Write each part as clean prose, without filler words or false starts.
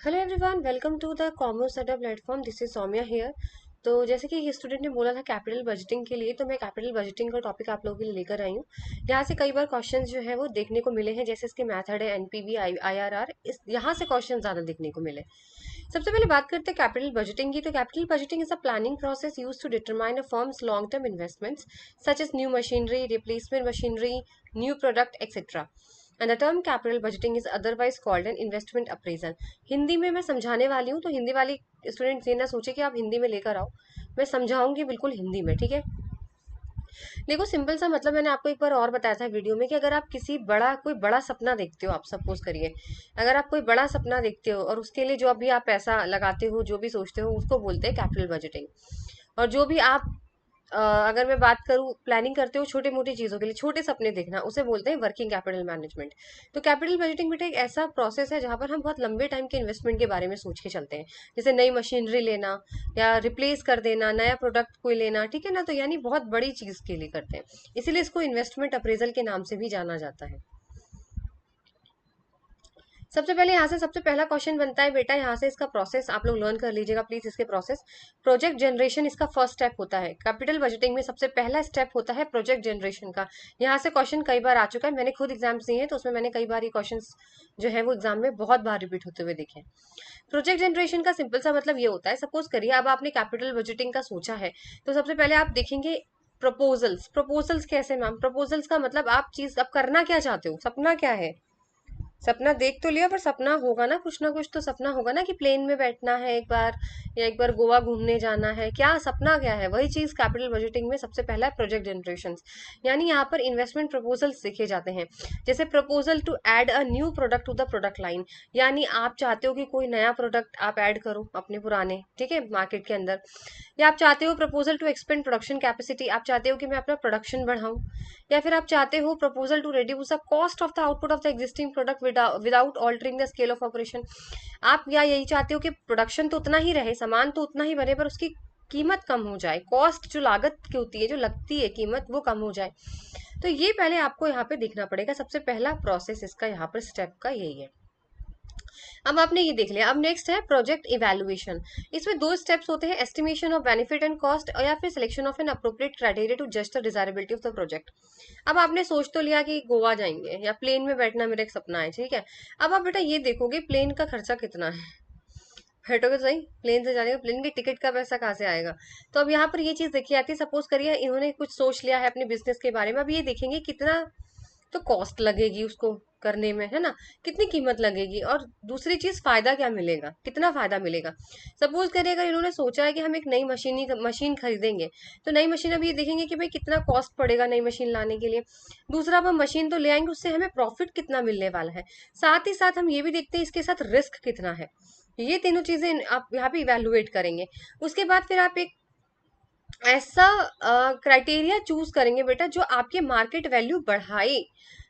Hello everyone, welcome to the commerce Adda platform. This is Saumya here. तो जैसे कि ये स्टूडेंट ने बोला था कैपिटल बजटिंग के लिए, तो मैं कैपिटल बजटिंग का टॉपिक आप लोगों के लिए लेकर आई हूँ। यहाँ से कई बार क्वेश्चंस जो है वो देखने को मिले हैं, जैसे इसके मेथड है एनपीवी आईआरआर, इस यहाँ से क्वेश्चन ज्यादा देखने को मिले। सबसे पहले बात करते हैं कैपिटल बजटिंग की। तो capital budgeting is a planning process use to determine a firm's long term investments such as new machinery, replacement machinery, new product etcetera. And the term capital budgeting is otherwise called an investment appraisal. Hindi में मैं समझाने वाली हूँ, तो हिंदी वाली student ये ना सोचे कि आप हिंदी में लेकर आओ, मैं समझाऊंगी बिल्कुल हिंदी में, ठीक है। देखो, सिंपल सा मतलब मैंने आपको एक बार और बताया था वीडियो में कि अगर आप कोई बड़ा सपना देखते हो, आप सपोज करिए, अगर आप कोई बड़ा सपना देखते हो और उसके लिए जो अभी आप पैसा लगाते हो, जो भी सोचते हो, उसको बोलते हैं कैपिटल बजटिंग। और जो भी आप अगर मैं बात करूं, प्लानिंग करते हो छोटे मोटी चीजों के लिए, छोटे सपने देखना, उसे बोलते हैं वर्किंग कैपिटल मैनेजमेंट। तो कैपिटल बजटिंग बेटा एक ऐसा प्रोसेस है जहां पर हम बहुत लंबे टाइम के इन्वेस्टमेंट के बारे में सोच के चलते हैं। जैसे नई मशीनरी लेना या रिप्लेस कर देना, नया प्रोडक्ट कोई लेना, ठीक है ना। तो यानी बहुत बड़ी चीज के लिए करते हैं, इसीलिए इसको इन्वेस्टमेंट अप्रेजल के नाम से भी जाना जाता है। सबसे पहले यहाँ से सबसे पहला क्वेश्चन बनता है बेटा, यहाँ से इसका प्रोसेस आप लोग लर्न कर लीजिएगा प्लीज। इसके प्रोसेस, प्रोजेक्ट जनरेशन इसका फर्स्ट स्टेप होता है। कैपिटल बजटिंग में सबसे पहला स्टेप होता है प्रोजेक्ट जनरेशन का। यहाँ से क्वेश्चन कई बार आ चुका है, मैंने खुद एग्जाम्स दिए हैं, तो उसमें मैंने कई बार ये क्वेश्चन जो है वो एग्जाम में बहुत बार रिपीट होते हुए देखे हैं। प्रोजेक्ट जनरेशन का सिंपल सा मतलब ये होता है, सपोज करिए अब आपने कैपिटल बजटिंग का सोचा है, तो सबसे पहले आप देखेंगे प्रपोजल्स। प्रपोजल्स कैसे मैम? प्रपोजल्स का मतलब आप चीज अब करना क्या चाहते हो, सपना क्या है। सपना देख तो लिया, पर सपना होगा ना कुछ तो सपना होगा ना, कि प्लेन में बैठना है एक बार, या एक बार गोवा घूमने जाना है, क्या सपना क्या है, वही चीज कैपिटल बजटिंग में सबसे पहला है प्रोजेक्ट जनरेशन। यानी यहाँ पर इन्वेस्टमेंट प्रपोजल्स देखे जाते हैं। जैसे proposal to add a new product to the product line, यानी आप चाहते हो कि कोई नया प्रोडक्ट आप ऐड करो अपने पुराने, ठीक है, मार्केट के अंदर। या आप चाहते हो proposal to expand production capacity, आप चाहते हो कि मैं अपना प्रोडक्शन बढ़ाऊं। या फिर आप चाहते हो proposal to reduce the cost of the output of the existing product without altering the scale of operation. आप या यही चाहते हो कि प्रोडक्शन तो उतना ही रहे, सामान तो उतना ही बने, पर उसकी कीमत कम हो जाए, कॉस्ट जो लागत की होती है, जो लगती है कीमत, वो कम हो जाए। तो ये पहले आपको यहाँ पे देखना पड़ेगा, सबसे पहला प्रोसेस इसका यहाँ पर स्टेप का यही है। अब आपने ये देख लिया, अब नेक्स्ट है प्रोजेक्ट इवैल्यूएशन। इसमें दो स्टेप्स होते हैं, estimation of benefit and cost, और या फिर selection of an appropriate criteria to just the desirability of the project. अब आपने सोच तो लिया कि गोवा जाएंगे या प्लेन में बैठना मेरा एक सपना है, ठीक है। अब आप बेटा ये देखोगे प्लेन का खर्चा कितना है। बैठोगे तो सही, प्लेन से जाने का, प्लेन की टिकट का पैसा कहाँ से आएगा। तो अब यहाँ पर ये चीज देखी जाती है, सपोज करिए इन्होंने कुछ सोच लिया है अपने बिजनेस के बारे में, अब ये देखेंगे कितना तो कॉस्ट लगेगी उसको करने में, है ना, कितनी कीमत लगेगी, और दूसरी चीज फायदा क्या मिलेगा, कितना फायदा मिलेगा। सपोज करिए अगर इन्होंने सोचा है कि हम एक नई मशीन खरीदेंगे, तो नई मशीन अब ये देखेंगे कि भाई कितना कॉस्ट पड़ेगा नई मशीन लाने के लिए। दूसरा, अब हम मशीन तो ले आएंगे, उससे हमें प्रॉफिट कितना मिलने वाला है। साथ ही साथ हम ये भी देखते हैं इसके साथ रिस्क कितना है। ये तीनों चीजें आप यहाँ पे इवेलुएट करेंगे। उसके बाद फिर आप एक ऐसा क्राइटेरिया चूज करेंगे बेटा जो आपके मार्केट वैल्यू बढ़ाए,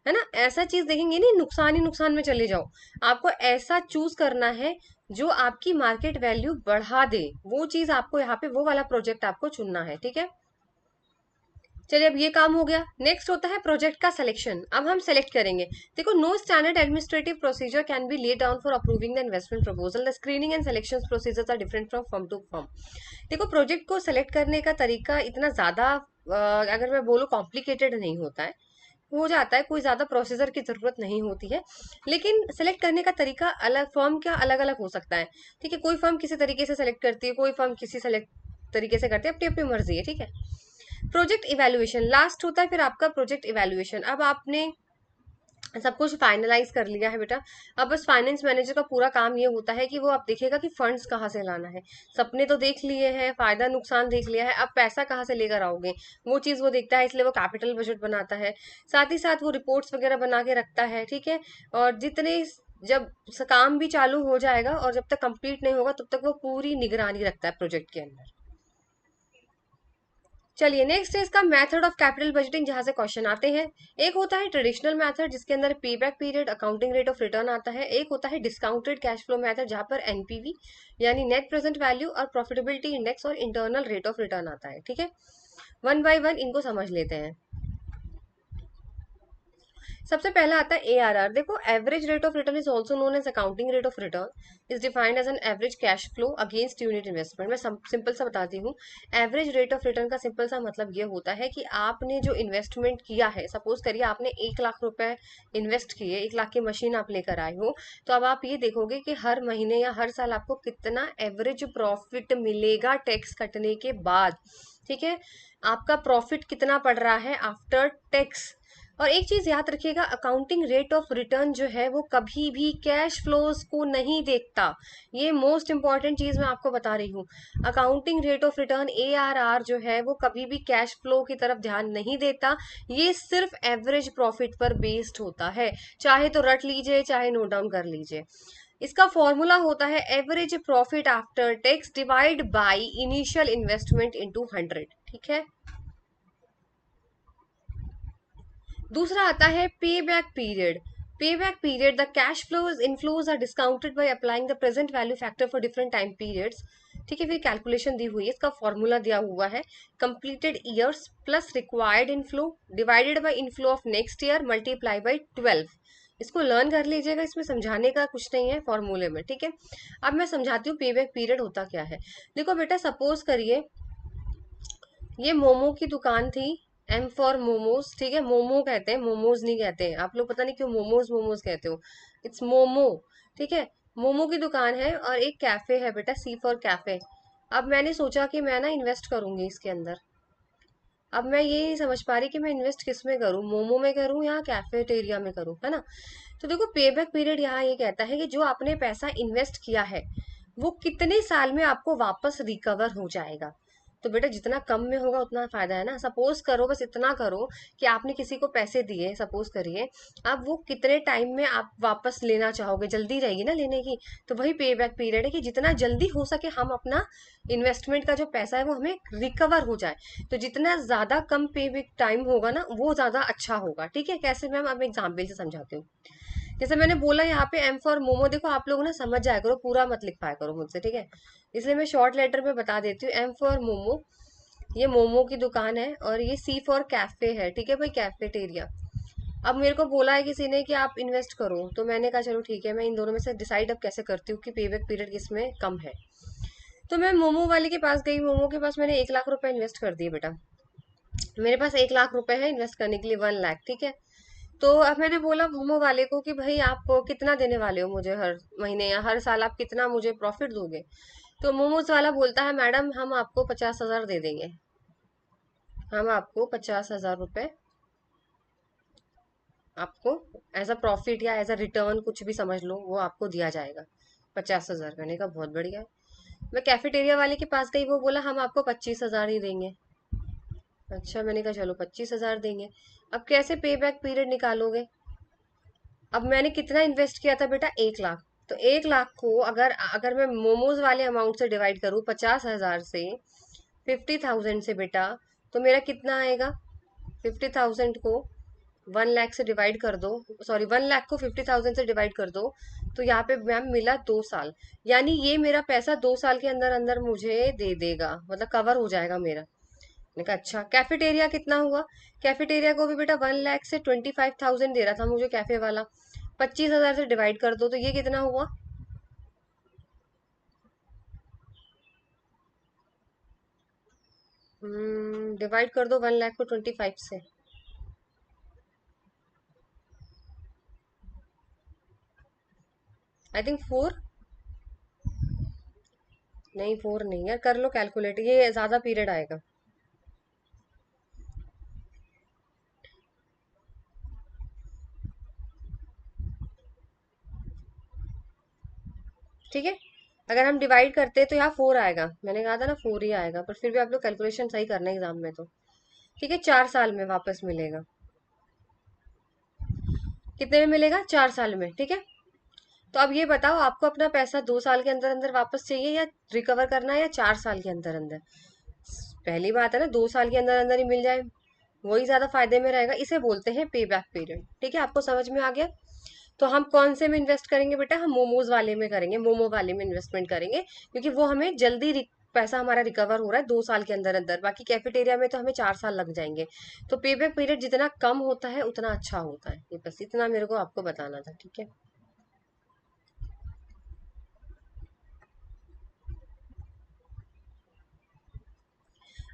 है ना। ऐसा चीज देखेंगे नहीं नुकसान ही नुकसान में चले जाओ, आपको ऐसा चूज करना है जो आपकी मार्केट वैल्यू बढ़ा दे, वो चीज आपको यहाँ पे, वो वाला प्रोजेक्ट आपको चुनना है, ठीक है। चलिए, अब ये काम हो गया। नेक्स्ट होता है प्रोजेक्ट का सिलेक्शन। अब हम सेलेक्ट करेंगे। देखो, no standard administrative procedure can be laid down for approving the investment proposal. The screening and selection procedures are different from firm to firm. देखो, प्रोजेक्ट को सेलेक्ट करने का तरीका इतना ज्यादा अगर मैं बोलूँ कॉम्प्लिकेटेड नहीं होता है, हो जाता है, कोई ज्यादा प्रोसीजर की जरूरत नहीं होती है। लेकिन सेलेक्ट करने का तरीका अलग, फर्म का अलग अलग हो सकता है, ठीक है। कोई फर्म किसी तरीके से सेलेक्ट करती है, कोई फर्म किसी सेलेक्ट तरीके से करती है, अपनी अपनी मर्जी है, ठीक है। प्रोजेक्ट इवैल्यूएशन लास्ट होता है फिर आपका प्रोजेक्ट इवैल्यूएशन। अब आपने सब कुछ फाइनलाइज कर लिया है बेटा, अब बस फाइनेंस मैनेजर का पूरा काम ये होता है कि वो आप देखेगा कि फंड्स कहाँ से लाना है। सपने तो देख लिए हैं, फायदा नुकसान देख लिया है, अब पैसा कहाँ से लेकर आओगे, वो चीज वो देखता है, इसलिए वो कैपिटल बजट बनाता है। साथ ही साथ वो रिपोर्ट्स वगैरह बना के रखता है, ठीक है। और जितने जब काम भी चालू हो जाएगा और जब तक कंप्लीट नहीं होगा, तब तक वो पूरी निगरानी रखता है प्रोजेक्ट के अंदर। चलिए, नेक्स्ट है इसका मेथड ऑफ कैपिटल बजटिंग, जहां से क्वेश्चन आते हैं। एक होता है ट्रेडिशनल मेथड, जिसके अंदर पे back period, accounting rate of return आता है। एक होता है डिस्काउंटेड कैश फ्लो मेथड, जहां पर एनपीवी यानी नेट प्रेजेंट वैल्यू और प्रॉफिटेबिलिटी इंडेक्स और इंटरनल रेट ऑफ रिटर्न आता है, ठीक है। वन बाय वन इनको समझ लेते हैं। सबसे पहला आता है ARR। देखो, average rate of return is also known as accounting rate of return, is defined as an average cash flow against unit investment. मैं सिंपल सा बताती हूँ। एवरेज रेट ऑफ रिटर्न का सिंपल सा मतलब ये होता है कि आपने जो इन्वेस्टमेंट किया है, सपोज करिए आपने 1 लाख रुपए इन्वेस्ट किए, 1 लाख की मशीन आप लेकर आए हो, तो अब आप ये देखोगे कि हर महीने या हर साल आपको कितना एवरेज प्रॉफिट मिलेगा टैक्स कटने के बाद। ठीक है, आपका प्रॉफिट कितना पड़ रहा है आफ्टर टैक्स। और एक चीज याद रखिएगा, अकाउंटिंग रेट ऑफ रिटर्न जो है वो कभी भी कैश फ्लोज को नहीं देखता। ये मोस्ट इंपॉर्टेंट चीज मैं आपको बता रही हूँ। Accounting rate of return ARR जो है वो कभी भी कैश फ्लो की तरफ ध्यान नहीं देता। ये सिर्फ एवरेज प्रॉफिट पर बेस्ड होता है। चाहे तो रट लीजिए, चाहे नोट डाउन कर लीजिए। इसका फॉर्मूला होता है average profit after tax divide by initial investment into 100। ठीक है। दूसरा आता है payback period. Payback period, the cash flows inflows are discounted by applying the present value factor for different time periods. ठीक है, फिर calculation दी हुई है, इसका फॉर्मूला दिया हुआ है completed years plus required inflow divided by inflow of next year multiply by 12। इसको लर्न कर लीजिएगा, इसमें समझाने का कुछ नहीं है फॉर्मूले में। ठीक है, अब मैं समझाती हूँ पे बैक पीरियड होता क्या है। देखो बेटा, सपोज करिए ये मोमो की दुकान थी। M for momos. ठीक है, मोमो कहते हैं, मोमोज नहीं कहते हैं। आप लोग पता नहीं क्यों मोमोज मोमोज कहते हो, इट्स मोमो। ठीक है, मोमो की दुकान है और एक कैफे है बेटा, C फॉर कैफे। अब मैंने सोचा कि मैं ना इन्वेस्ट करूंगी इसके अंदर। अब मैं ये नहीं समझ पा रही कि मैं इन्वेस्ट किस में करूं, मोमो में करूं या कैफेटेरिया में करूं, है ना। तो देखो, पे बैक पीरियड यहाँ ये कहता है कि जो आपने पैसा इन्वेस्ट किया है वो कितने साल में आपको वापस रिकवर हो जाएगा। तो बेटा, जितना कम में होगा उतना फायदा है ना। सपोज करो, बस इतना करो कि आपने किसी को पैसे दिए, सपोज करिए, अब वो कितने टाइम में आप वापस लेना चाहोगे, जल्दी रहेगी ना लेने की। तो वही पे बैक पीरियड है कि जितना जल्दी हो सके हम अपना इन्वेस्टमेंट का जो पैसा है वो हमें रिकवर हो जाए। तो जितना ज्यादा कम पे बैक टाइम होगा ना वो ज्यादा अच्छा होगा। ठीक है, कैसे मैम, अब एग्जाम्पल से समझाती हूँ। जैसे मैंने बोला यहाँ पे एम फॉर मोमो, देखो आप लोग ना समझ जाया करो, पूरा मत लिखवाया करो मुझसे। ठीक है, इसलिए मैं शॉर्ट लेटर में बता देती हूँ। एम फॉर मोमो, ये मोमो की दुकान है, और ये C फॉर कैफे है। ठीक है भाई, कैफेटेरिया। अब मेरे को बोला है किसी ने कि आप इन्वेस्ट करो, तो मैंने कहा चलो ठीक है, मैं इन दोनों में से डिसाइड अब कैसे करती हूँ कि पे बैक पीरियड किसमें कम है। तो मैं मोमो वाले के पास गई, मोमो के पास मैंने 1 लाख रुपए इन्वेस्ट कर दिए बेटा। मेरे पास 1 लाख रुपए है इन्वेस्ट करने के लिए, 1 लाख। ठीक है, तो अब मैंने बोला मोमो वाले को कि भाई आप कितना देने वाले हो मुझे हर महीने या हर साल, आप कितना मुझे प्रॉफिट दोगे। तो मोमोज वाला बोलता है, मैडम हम आपको 50,000 दे देंगे। हम आपको 50,000 रुपए आपको एज अ प्रॉफिट या एज अ रिटर्न, कुछ भी समझ लो, वो आपको दिया जाएगा। 50,000। मैंने कहा बहुत बढ़िया है। मैं कैफेटेरिया वाले के पास गई, वो बोला हम आपको 25,000 ही देंगे। अच्छा, मैंने कहा चलो 25,000 देंगे। अब कैसे पे बैक पीरियड निकालोगे। अब मैंने कितना इन्वेस्ट किया था बेटा, 1 लाख। तो 1 लाख को अगर अगर मैं मोमोज वाले अमाउंट से डिवाइड करूँ, 50,000 से, 50,000 से बेटा, तो मेरा कितना आएगा। 50,000 को 1 लाख से डिवाइड कर दो, सॉरी 1 लाख को 50,000 से डिवाइड कर दो, तो यहाँ पे मैम मिला 2 साल। यानी ये मेरा पैसा 2 साल के अंदर अंदर मुझे दे देगा, मतलब कवर हो जाएगा मेरा। मैंने कहा अच्छा, कैफेटेरिया कितना हुआ। कैफेटेरिया को भी बेटा 1 लाख से 25,000 दे रहा था मुझे कैफे वाला। 25,000 से डिवाइड कर दो, तो ये कितना हुआ। डिवाइड कर दो 1 लाख को 25 से। I think 4। नहीं, 4 नहीं है, कर लो कैलकुलेट, ये ज्यादा पीरियड आएगा। ठीक है, अगर हम डिवाइड करते हैं तो यहाँ 4 आएगा, मैंने कहा था ना 4 ही आएगा, पर फिर भी आप लोग कैलकुलेशन सही करना एग्जाम में तो। ठीक है, 4 साल में वापस मिलेगा। कितने में मिलेगा, 4 साल में। ठीक है, तो अब ये बताओ, आपको अपना पैसा 2 साल के अंदर अंदर वापस चाहिए या रिकवर करना है, या 4 साल के अंदर अंदर। पहली बात है ना, 2 साल के अंदर अंदर ही मिल जाए, वही ज्यादा फायदे में रहेगा। इसे बोलते हैं पे बैक पीरियड। ठीक है, आपको समझ में आ गया। तो हम कौन से में इन्वेस्ट करेंगे बेटा, हम मोमोज वाले में करेंगे, मोमो वाले में इन्वेस्टमेंट करेंगे, क्योंकि वो हमें जल्दी पैसा हमारा रिकवर हो रहा है 2 साल के अंदर अंदर, बाकी कैफेटेरिया में तो हमें 4 साल लग जाएंगे। तो पे बैक पीरियड जितना कम होता है उतना अच्छा होता है। ये बस इतना मेरे को आपको बताना था, ठीक है।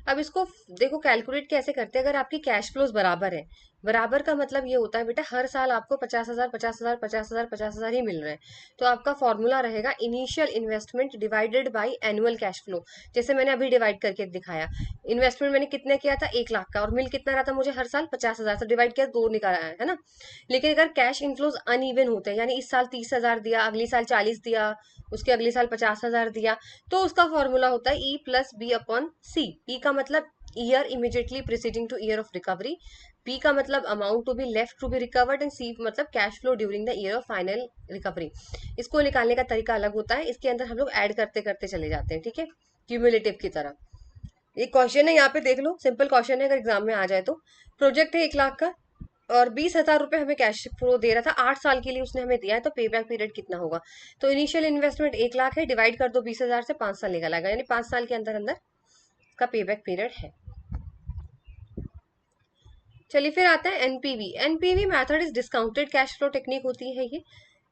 अब इसको देखो कैलकुलेट कैसे करते हैं। अगर आपकी कैश फ्लोज बराबर है, बराबर का मतलब ये होता है बेटा हर साल आपको 50,000 50,000 50,000 50,000 ही मिल रहे हैं। तो आपका फॉर्मूला रहेगा initial investment divided by annual cash flow. जैसे मैंने अभी डिवाइड करके दिखाया, इन्वेस्टमेंट मैंने कितने किया था 1 लाख का, और मिल कितना रहा था मुझे हर साल 50,000, तो डिवाइड किया 2 निकाला है ना। लेकिन अगर कैश इनफ्लोज अनइवन होते हैं, यानी इस साल 30,000 दिया, अगली साल 40 दिया, उसके अगले साल 50,000 दिया, तो उसका फॉर्मूला होता है E+B/C। ई का मतलब year immediately preceding to year of recovery, B का मतलब amount to be left to be recovered, and C मतलब cash flow during the year of final recovery. इसको निकालने का तरीका अलग होता है, इसके अंदर हम लोग ऐड करते करते चले जाते हैं, ठीक है, क्यूमुलेटिव की तरह। एक क्वेश्चन है यहाँ पे देख लो, सिंपल क्वेश्चन है, अगर एग्जाम में आ जाए तो। प्रोजेक्ट है 1 लाख का, और 20,000 रुपए हमें कैश फ्लो दे रहा था, 8 साल के लिए उसने हमें दिया है, तो पे बैक पीरियड कितना होगा। तो इनिशियल इन्वेस्टमेंट 1 लाख है, डिवाइड कर दो 20,000 से, 5 साल निकल आएगा, यानी 5 साल के अंदर अंदर का पे बैक पीरियड है। चलिए फिर आता है NPV. NPV method is discounted cash flow technique होती है ये।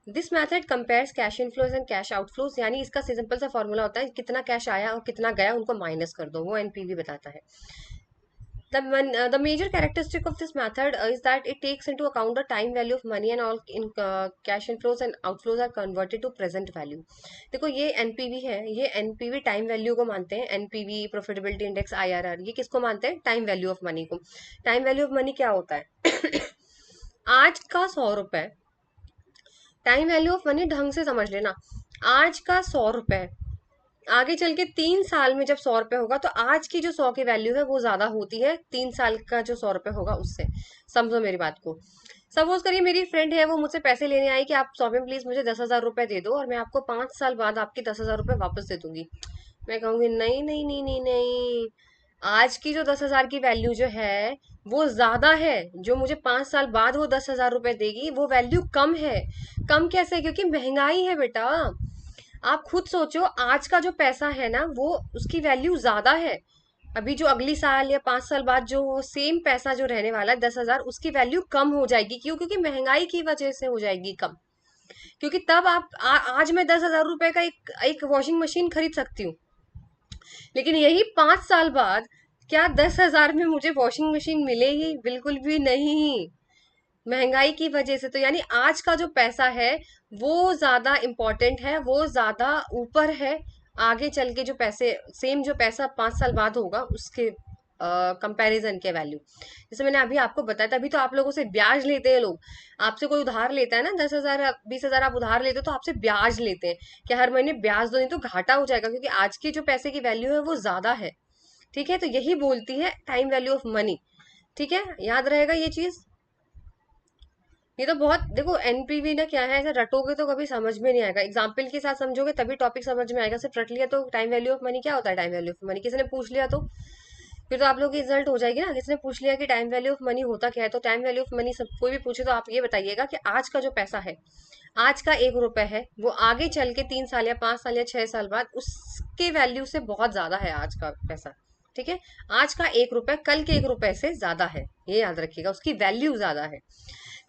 This method compares cash inflows and cash outflows, यानी इसका सिंपल सा फॉर्मूला होता है कितना कैश आया और कितना गया उनको माइनस कर दो, वो एनपीवी बताता है। The major characteristic of this method is that it takes into account the time value of money, and all in cash inflows and outflows are converted to present value। देखो ये NPV है, ये NPV time value को मानते हैं। NPV profitability index IRR, ये किसको मानते हैं, टाइम वैल्यू ऑफ मनी को। टाइम वैल्यू ऑफ मनी क्या होता है आज का 100 रुपए, टाइम वैल्यू ऑफ मनी ढंग से समझ लेना। आज का 100 रुपए आगे चल के 3 साल में जब 100 रुपए होगा, तो आज की जो 100 की वैल्यू है वो ज्यादा होती है 3 साल का जो 100 रुपए होगा उससे। समझो मेरी बात को। सपोज करिए मेरी फ्रेंड है, वो मुझसे पैसे लेने आई कि आप 100 में प्लीज मुझे 10,000 रुपए दे दो, और मैं आपको 5 साल बाद आपके 10,000 रुपए वापस दे दूंगी। मैं कहूंगी नहीं नहीं नहीं नहीं नहीं, आज की जो 10,000 की वैल्यू जो है वो ज्यादा है, जो मुझे 5 साल बाद वो 10,000 रुपए देगी वो वैल्यू कम है। कम कैसे, क्योंकि महंगाई है बेटा। आप खुद सोचो, आज का जो पैसा है ना वो उसकी वैल्यू ज्यादा है। अभी जो अगली साल या 5 साल बाद जो वो सेम पैसा जो रहने वाला है 10,000, उसकी वैल्यू कम हो जाएगी। क्यों, क्योंकि महंगाई की वजह से हो जाएगी कम। क्योंकि तब आप आज मैं 10,000 रुपए का एक वॉशिंग मशीन खरीद सकती हूँ, लेकिन यही 5 साल बाद क्या 10,000 में मुझे वॉशिंग मशीन मिलेगी, बिल्कुल भी नहीं। महंगाई की वजह से। तो यानी आज का जो पैसा है वो ज्यादा इंपॉर्टेंट है, वो ज्यादा ऊपर है। आगे चल के जो पैसे, सेम जो पैसा 5 साल बाद होगा उसके कंपैरिजन के वैल्यू। जैसे मैंने अभी आपको बताया, तभी तो आप लोगों से ब्याज लेते हैं लोग। आपसे कोई उधार लेता है ना, 10,000 20,000 आप उधार लेते हो तो आपसे ब्याज लेते हैं कि हर महीने ब्याज दो, नहीं तो घाटा हो जाएगा, क्योंकि आज की जो पैसे की वैल्यू है वो ज्यादा है। ठीक है, तो यही बोलती है टाइम वैल्यू ऑफ मनी। ठीक है, याद रहेगा ये चीज। ये तो बहुत, देखो एनपीवी ना क्या है, ऐसे रटोगे तो कभी समझ में नहीं आएगा, एग्जाम्पल के साथ समझोगे तभी टॉपिक समझ में आएगा। सिर्फ रट लिया तो टाइम वैल्यू ऑफ मनी क्या होता है, टाइम वैल्यू ऑफ मनी किसी ने पूछ लिया तो फिर तो आप लोगों की रिजल्ट हो जाएगी ना। किसने पूछ लिया कि टाइम वैल्यू ऑफ मनी होता क्या है, तो टाइम वैल्यू ऑफ मनी सब कोई भी पूछे तो आप ये बताइएगा कि आज का जो पैसा है, आज का 1 रुपए है, वो आगे चल के 3 साल या 5 साल या 6 साल बाद उसके वैल्यू से बहुत ज्यादा है आज का पैसा। ठीक है, आज का 1 रुपए कल के 1 रुपए से ज्यादा है, ये याद रखिएगा, उसकी वैल्यू ज्यादा है।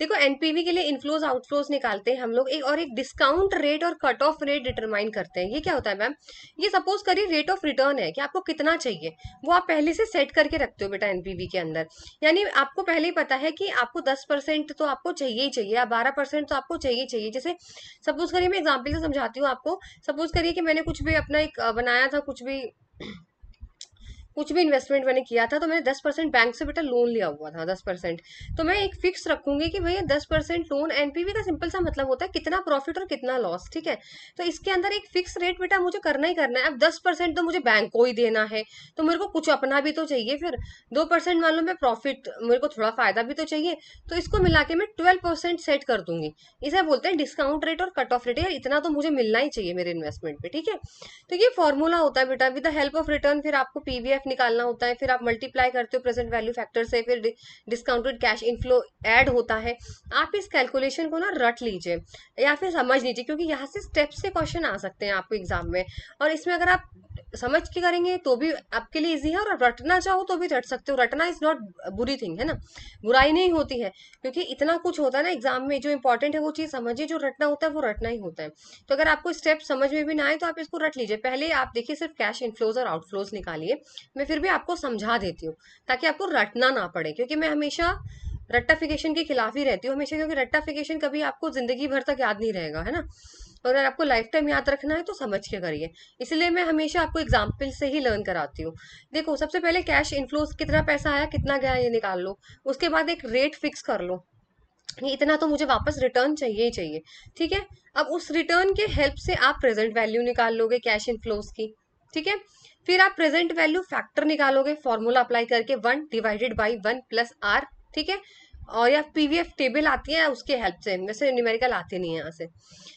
देखो एनपीवी के लिए इनफ्लोज आउटफ्लोज निकालते हैं हम लोग, एक और एक डिस्काउंट रेट और कट ऑफ रेट डिटरमाइन करते हैं। ये क्या होता है मैम, ये सपोज करिए रेट ऑफ रिटर्न है कि आपको कितना चाहिए, वो आप पहले से सेट करके रखते हो बेटा एनपीवी के अंदर। यानी आपको पहले ही पता है कि आपको 10% तो आपको चाहिए ही चाहिए, या 12% तो आपको चाहिए ही चाहिए। जैसे सपोज करिए, मैं एग्जाम्पल से समझाती हूँ आपको। सपोज करिए कि मैंने कुछ भी अपना एक बनाया था, कुछ भी इन्वेस्टमेंट मैंने किया था, तो मैंने 10% बैंक से बेटा लोन लिया हुआ था, 10%। तो मैं एक फिक्स रखूंगी कि भैया 10% लोन। एनपीवी का सिंपल सा मतलब होता है कितना प्रॉफिट और कितना लॉस। ठीक है, तो इसके अंदर एक फिक्स रेट बेटा मुझे करना ही करना है। अब 10% तो मुझे बैंक को ही देना है, तो मेरे को कुछ अपना भी तो चाहिए। फिर 2% मान लो मैं प्रॉफिट, मेरे को थोड़ा फायदा भी तो चाहिए, तो इसको मिला के मैं 12% सेट कर दूंगी। इसे बोलते हैं डिस्काउंट रेट और कट ऑफ रेट। यार इतना तो मुझे मिलना ही चाहिए मेरे इन्वेस्टमेंट पे। ठीक है, तो ये फॉर्मूला होता है बेटा, with the help of return फिर आपको पीवीएफ निकालना होता है, फिर आप मल्टीप्लाई करते हो प्रेजेंट वैल्यू फैक्टर से, फिर डिस्काउंटेड कैश इनफ्लो ऐड होता है। आप इस कैलकुलेशन को ना रट लीजिए या फिर समझ लीजिए, क्योंकि यहाँ से स्टेप से क्वेश्चन आ सकते हैं आपको एग्जाम में। और इसमें अगर आप समझ के करेंगे तो भी आपके लिए इजी है, और रटना चाहो तो भी रट सकते हो। रटना इज नॉट बुरी थिंग, है ना, बुराई नहीं होती है, क्योंकि इतना कुछ होता है ना एग्जाम में, जो इंपॉर्टेंट है वो चीज समझिए, जो रटना होता है वो रटना ही होता है। तो अगर आपको स्टेप समझ में भी ना आए तो आप इसको रट लीजिए। पहले आप देखिए सिर्फ कैश इनफ्लोज और आउटफ्लोज निकालिए, मैं फिर भी आपको समझा देती हूँ ताकि आपको रटना ना पड़े, क्योंकि मैं हमेशा रट्टाफिकेशन के खिलाफ ही रहती हूँ हमेशा, क्योंकि रट्टाफिकेशन कभी आपको जिंदगी भर तक याद नहीं रहेगा, है ना। और अगर आपको लाइफ टाइम याद रखना है तो समझ के करिए, इसलिए मैं हमेशा आपको एग्जाम्पल से ही लर्न कराती हूँ। देखो सबसे पहले कैश इनफ्लोज, कितना पैसा आया कितना गया ये निकाल लो। उसके बाद एक रेट फिक्स कर लो, ये इतना तो मुझे वापस रिटर्न चाहिए ही चाहिए, ठीक है। अब उस रिटर्न के हेल्प से आप प्रेजेंट वैल्यू निकाल लोगे कैश इनफ्लोज की, ठीक है। फिर आप प्रेजेंट वैल्यू फैक्टर निकालोगे फॉर्मूला अप्लाई करके, 1/1 + R, ठीक है। और या पीवीएफ टेबल आती है उसके हेल्प से, वैसे न्यूमेरिकल आती नहीं है यहाँ से,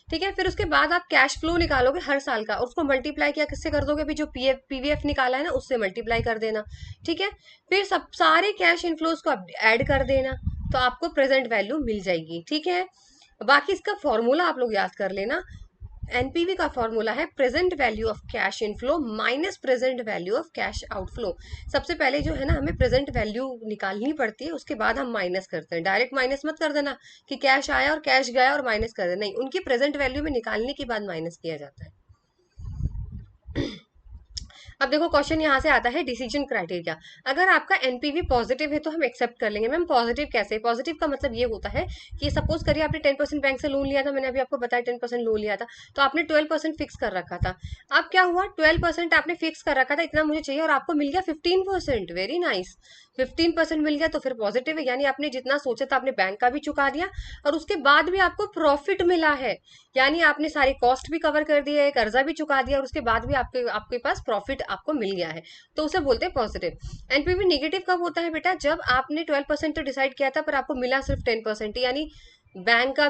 ठीक है। फिर उसके बाद आप कैश फ्लो निकालोगे हर साल का, उसको मल्टीप्लाई किया किससे कर दोगे, अभी जो पीवीएफ निकाला है ना उससे मल्टीप्लाई कर देना, ठीक है। फिर सब सारे कैश इनफ्लोज को ऐड कर देना, तो आपको प्रेजेंट वैल्यू मिल जाएगी, ठीक है। बाकी इसका फॉर्मूला आप लोग याद कर लेना। एनपीवी का फॉर्मूला है present value of cash inflow minus present value of cash outflow. सबसे पहले जो है ना हमें प्रेजेंट वैल्यू निकालनी पड़ती है, उसके बाद हम माइनस करते हैं। डायरेक्ट माइनस मत कर देना कि कैश आया और कैश गया और माइनस कर देना, नहीं, उनकी प्रेजेंट वैल्यू में निकालने के बाद माइनस किया जाता है। अब देखो क्वेश्चन यहाँ से आता है डिसीजन क्राइटेरिया। अगर आपका एनपीवी पॉजिटिव है तो हम एक्सेप्ट कर लेंगे। मैम पॉजिटिव कैसे? पॉजिटिव का मतलब ये होता है कि सपोज करिए आपने 10% बैंक से लोन लिया था, मैंने अभी आपको बताया 10% लोन लिया था, तो आपने 12% फिक्स कर रखा था। अब क्या हुआ, 12% आपने फिक्स कर रखा था, इतना मुझे चाहिए, और आपको मिल गया 15%। वेरी नाइस, 15% मिल गया तो फिर पॉजिटिव है, यानी आपने जितना सोचा था आपने बैंक का भी चुका दिया, और उसके बाद भी आपको प्रॉफिट मिला है, यानी आपने सारी कॉस्ट भी कवर कर दी है, कर्जा भी चुका दिया, और उसके बाद भी आपके आपके पास प्रॉफिट आपको मिल गया है, तो उसे बोलते हैं पॉजिटिव। एनपीवी नेगेटिव कब होता है बेटा, जब आपने 12% तो डिसाइड किया था पर आपको मिला सिर्फ 10%, यानी बैंक का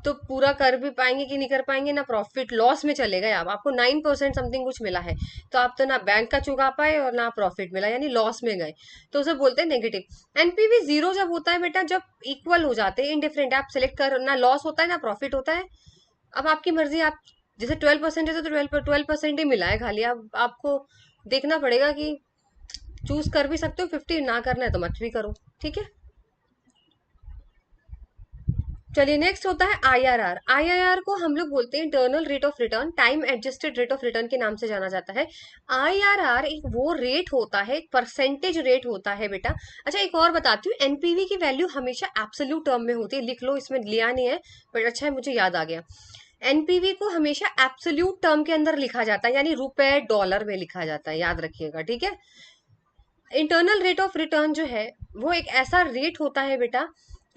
तो पूरा कर भी पाएंगे कि नहीं कर पाएंगे ना, प्रॉफिट लॉस में चले गए आप, आपको 9% समथिंग कुछ मिला है, तो आप तो ना बैंक का चुका पाए और ना प्रॉफिट मिला, यानी लॉस में गए, तो उसे बोलते हैं नेगेटिव। एनपीवी जीरो जब होता है बेटा, जब इक्वल हो जाते हैं, इनडिफरेंट, आप सिलेक्ट कर, ना लॉस होता है ना प्रॉफिट होता है। अब आपकी मर्जी, आप जैसे 12% है तो 12% ही मिला है खाली, अब आपको देखना पड़ेगा कि चूज कर भी सकते हो 50, ना करना है तो मत भी करो, ठीक है। चलिए नेक्स्ट होता है आईआरआर। आईआरआर को हम लोग बोलते हैं internal rate of return, time adjusted rate of return के नाम से जाना जाता है। आईआरआर एक वो रेट होता है, एक परसेंटेज रेट होता है बेटा। अच्छा एक और बताती हूँ, एनपीवी की वैल्यू हमेशा एब्सोल्यूट टर्म में होती है, लिख लो, इसमें लिया नहीं है बट अच्छा है मुझे याद आ गया। एनपीवी को हमेशा एब्सोल्यूट टर्म के अंदर लिखा जाता है, यानी रुपए डॉलर में लिखा जाता है, याद रखिएगा, ठीक है। इंटरनल रेट ऑफ रिटर्न जो है वो एक ऐसा रेट होता है बेटा,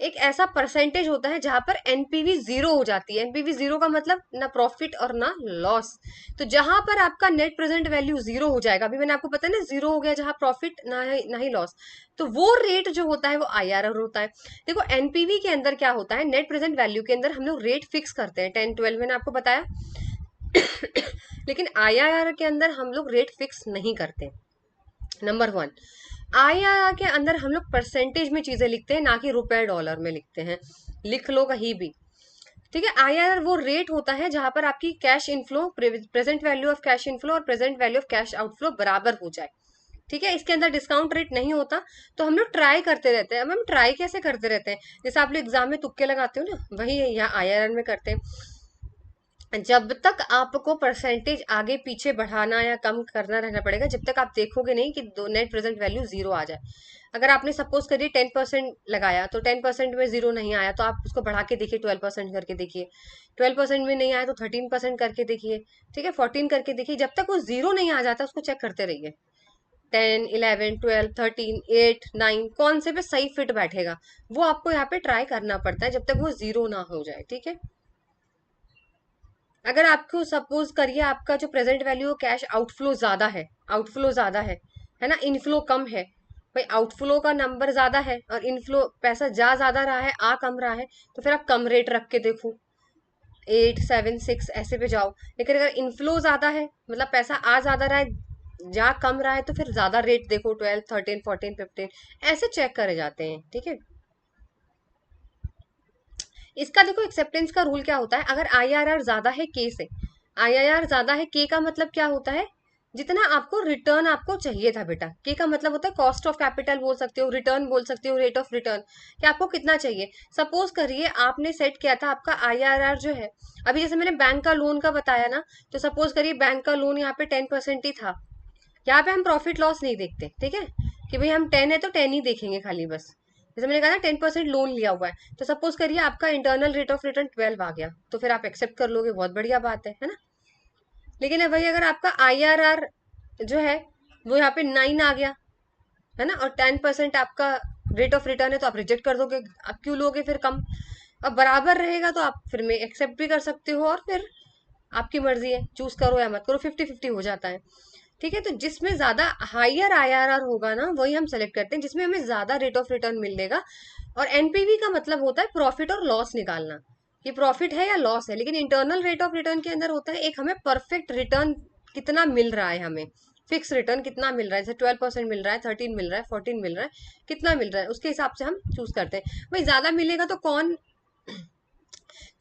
एक ऐसा परसेंटेज होता है जहां पर एनपीवी जीरो हो जाती है। एनपीवी जीरो का मतलब ना प्रॉफिट और ना लॉस, तो जहां पर आपका नेट प्रेजेंट वैल्यू जीरो हो जाएगा, अभी मैंने आपको बताया ना जीरो हो गया जहां प्रॉफिट ना ही लॉस, तो वो रेट जो होता है वो आईआरआर होता है। देखो एनपीवी के अंदर क्या होता है, नेट प्रेजेंट वैल्यू के अंदर हम लोग रेट फिक्स करते हैं, 10 12 मैंने आपको बताया लेकिन आईआरआर के अंदर हम लोग रेट फिक्स नहीं करते। नंबर वन, आईआरआर के अंदर हम लोग परसेंटेज में चीजें लिखते हैं, ना कि रुपए डॉलर में लिखते हैं, लिख लो कहीं भी, ठीक है। आईआरआर वो रेट होता है जहां पर आपकी cash inflow, present value of cash inflow और present value of cash outflow बराबर हो जाए, ठीक है। इसके अंदर डिस्काउंट रेट नहीं होता, तो हम लोग ट्राई करते रहते हैं। मैम ट्राई कैसे करते रहते हैं, जैसे आप लोग एग्जाम में तुक्के लगाते हो ना, वही यहाँ आईआरआर में करते हैं। जब तक आपको परसेंटेज आगे पीछे बढ़ाना या कम करना रहना पड़ेगा, जब तक आप देखोगे नहीं कि नेट प्रेजेंट वैल्यू जीरो आ जाए। अगर आपने सपोज करिए 10% लगाया, तो 10% में जीरो नहीं आया तो आप उसको बढ़ा के देखिए, 12% करके देखिए, 12% में नहीं आया तो 13% करके देखिए, ठीक है, 14 करके देखिए, जब तक वो जीरो नहीं आ जाता उसको चेक करते रहिए। 10 11 12 13 8 9 कौन से पे सही फिट बैठेगा, वो आपको यहाँ पे ट्राई करना पड़ता है जब तक वो जीरो ना हो जाए, ठीक है। अगर आपको सपोज करिए आपका जो प्रेजेंट वैल्यू कैश आउटफ्लो ज्यादा है, आउटफ्लो ज्यादा है ना, इनफ्लो कम है, भाई आउटफ्लो का नंबर ज्यादा है और इनफ्लो पैसा जा ज्यादा रहा है आ कम रहा है, तो फिर आप कम रेट रख के देखो, 8 7 6 ऐसे पे जाओ। लेकिन अगर इनफ्लो ज्यादा है, मतलब पैसा आ ज्यादा रहा है जा कम रहा है, तो फिर ज्यादा रेट देखो, 12 13 14 15 ऐसे चेक करे जाते हैं, ठीक है। इसका देखो एक्सेप्टेंस का रूल क्या होता है, अगर आईआरआर ज्यादा है के से, आईआरआर ज्यादा है के का मतलब क्या होता है, जितना आपको रिटर्न आपको चाहिए था बेटा। के का मतलब होता है कॉस्ट ऑफ कैपिटल बोल सकते हो, रिटर्न बोल सकते हो, रेट ऑफ रिटर्न, कि आपको कितना चाहिए। सपोज करिए आपने सेट किया था आपका आईआरआर जो है, अभी जैसे मैंने बैंक का लोन का बताया ना, तो सपोज करिए बैंक का लोन यहाँ पे 10% ही था। यहाँ पे हम प्रॉफिट लॉस नहीं देखते, ठीक है, कि भाई हम 10 है तो 10 ही देखेंगे खाली बस। जैसे मैंने कहा ना 10% लोन लिया हुआ है, तो सपोज करिए आपका इंटरनल रेट ऑफ रिटर्न 12 आ गया, तो फिर आप एक्सेप्ट कर लोगे, बहुत बढ़िया बात है ना। लेकिन भाई अगर आपका आईआरआर जो है वो यहाँ पे 9 आ गया, है ना, और 10% आपका रेट ऑफ रिटर्न है, तो आप रिजेक्ट कर दोगे। आप क्यों लोगे फिर कम? अब बराबर रहेगा तो आप फिर में एक्सेप्ट भी कर सकते हो, और फिर आपकी मर्जी है, चूज करो या मत करो, 50-50 हो जाता है। ठीक है, तो जिसमें ज्यादा हायर आईआरआर होगा ना वही हम सेलेक्ट करते हैं, जिसमें हमें ज्यादा रेट ऑफ रिटर्न मिलेगा। और एनपीवी का मतलब होता है प्रॉफिट और लॉस निकालना, कि प्रॉफिट है या लॉस है। लेकिन इंटरनल रेट ऑफ रिटर्न के अंदर होता है एक हमें परफेक्ट रिटर्न कितना मिल रहा है, हमें फिक्स रिटर्न कितना मिल रहा है, जैसे 12% मिल रहा है, 13 मिल रहा है, 14 मिल रहा है, कितना मिल रहा है, उसके हिसाब से हम चूज करते हैं। भाई ज्यादा मिलेगा तो कौन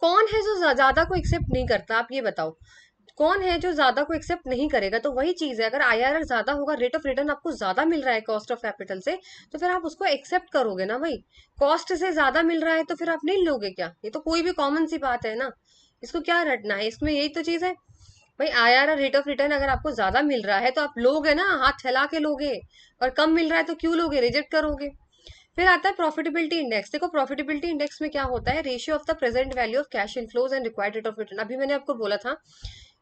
कौन है जो ज्यादा को एक्सेप्ट नहीं करता, आप ये बताओ। कौन है जो ज्यादा को एक्सेप्ट नहीं करेगा? तो वही चीज है, अगर आईआरआर ज्यादा होगा, रेट ऑफ रिटर्न आपको ज्यादा मिल रहा है कॉस्ट ऑफ कैपिटल से, तो फिर आप उसको एक्सेप्ट करोगे ना भाई। कॉस्ट से ज्यादा मिल रहा है तो फिर आप नहीं लोगे क्या? ये तो कोई भी कॉमन सी बात है ना, इसको क्या रटना है, इसमें यही तो चीज है। भाई आईआरआर रेट ऑफ रिटर्न अगर आपको ज्यादा मिल रहा है तो आप लोगे ना, हाथ फैला के लोगे। और कम मिल रहा है तो क्यों लोगे, रिजेक्ट करोगे। फिर आता है प्रॉफिटेबिलिटी इंडेक्स। देखो प्रॉफिटेबिलिटी इंडेक्स में क्या होता है, ratio of the present value of cash inflows and required rate of return. अभी मैंने आपको बोला था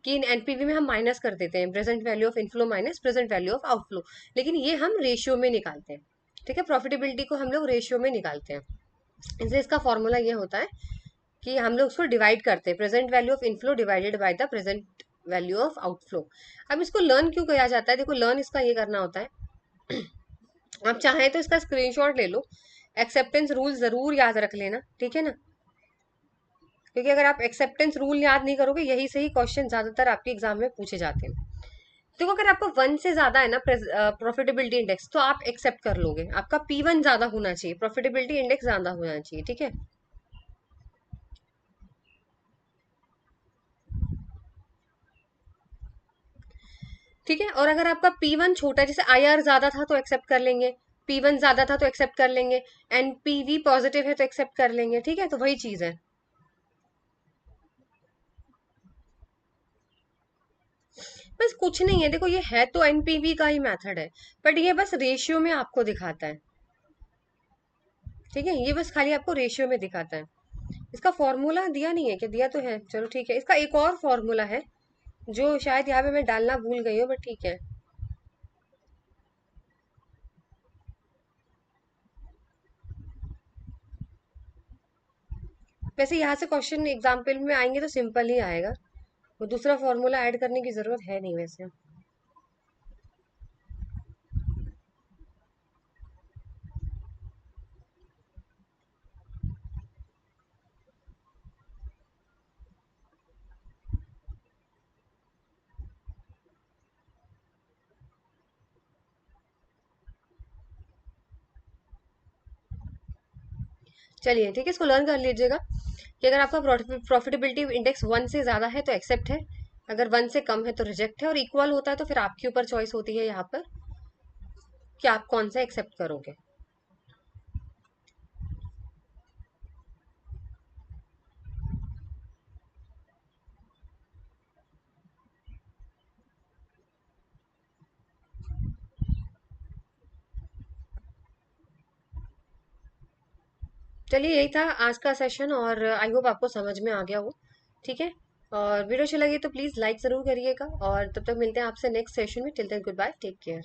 कि इन एनपीवी में हम माइनस कर देते हैं present value of inflow minus present value of outflow, लेकिन ये हम रेशियो में निकालते हैं। ठीक है, प्रॉफिटेबिलिटी को हम लोग रेशियो में निकालते हैं। इसलिए इसका फॉर्मूला ये होता है कि हम लोग उसको डिवाइड करते हैं, present value of inflow divided by the present value of outflow. अब इसको लर्न क्यों किया जाता है? देखो लर्न इसका ये करना होता है, आप चाहें तो इसका स्क्रीनशॉट ले लो, एक्सेप्टेंस रूल जरूर याद रख लेना, ठीक है ना, क्योंकि अगर आप एक्सेप्टेंस रूल याद नहीं करोगे, यही से ही क्वेश्चन ज्यादातर आपके एग्जाम में पूछे जाते हैं। देखो अगर आपका 1 से ज्यादा है ना प्रॉफिटेबिलिटी इंडेक्स, तो आप एक्सेप्ट कर लोगे, आपका P1 ज्यादा होना चाहिए, प्रॉफिटेबिलिटी इंडेक्स ज्यादा होना चाहिए, ठीक है। ठीक है, और अगर आपका P1 छोटा है, जैसे IR ज्यादा था तो एक्सेप्ट कर लेंगे, P1 ज्यादा था तो एक्सेप्ट कर लेंगे, NPV पॉजिटिव है तो एक्सेप्ट कर लेंगे, ठीक है, तो वही चीज है। बस कुछ नहीं है, देखो ये है तो एनपीवी का ही मेथड है, बट ये बस रेशियो में आपको दिखाता है। ठीक है, ये बस खाली आपको रेशियो में दिखाता है। इसका फॉर्मूला दिया नहीं है, क्या दिया तो है, चलो ठीक है, इसका एक और फॉर्मूला है जो शायद यहाँ पे मैं डालना भूल गई हूँ, बट ठीक है। वैसे यहाँ से क्वेश्चन एग्जाम्पल में आएंगे तो सिंपल ही आएगा, वो दूसरा फॉर्मूला ऐड करने की जरूरत है नहीं वैसे। चलिए ठीक है, इसको लर्न कर लीजिएगा कि अगर आपका प्रॉफिटेबिलिटी इंडेक्स 1 से ज्यादा है तो एक्सेप्ट है, अगर 1 से कम है तो रिजेक्ट है, और इक्वल होता है तो फिर आपके ऊपर चॉइस होती है यहाँ पर कि आप कौन सा एक्सेप्ट करोगे। चलिए यही था आज का सेशन, और आई होप आपको समझ में आ गया हो, ठीक है। और वीडियो अच्छी लगी तो प्लीज़ लाइक ज़रूर करिएगा, और तब तक मिलते हैं आपसे नेक्स्ट सेशन में। Till then goodbye, take care.